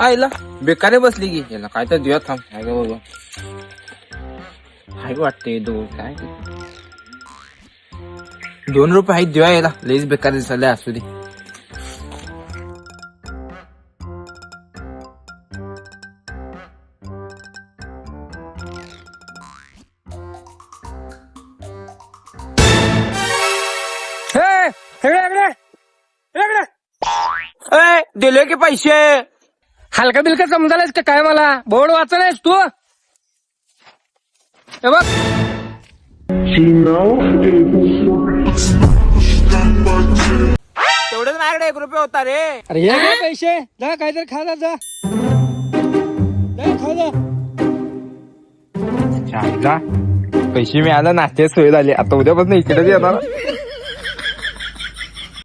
आईला बेकारे बसली की याला काय तर देऊया थांब. काय ग बाबा हाय वाटते दो काय ₹2 आहेत देऊया याला. लईच बेकार दिसायला असू दे. दिले की पैसे. हलका बिलका समजायलाच का काय मला बोर्ड वाचलायस तू हे बघ. तेवढंच माझ्याकडे ₹1 होता रे. अरे हे घे पैसे जा काहीतरी खा जा जा खा जा. पैसे मिळाला नाश्त्याची सोय झाली. आता उद्यापासून इकडेच येणार.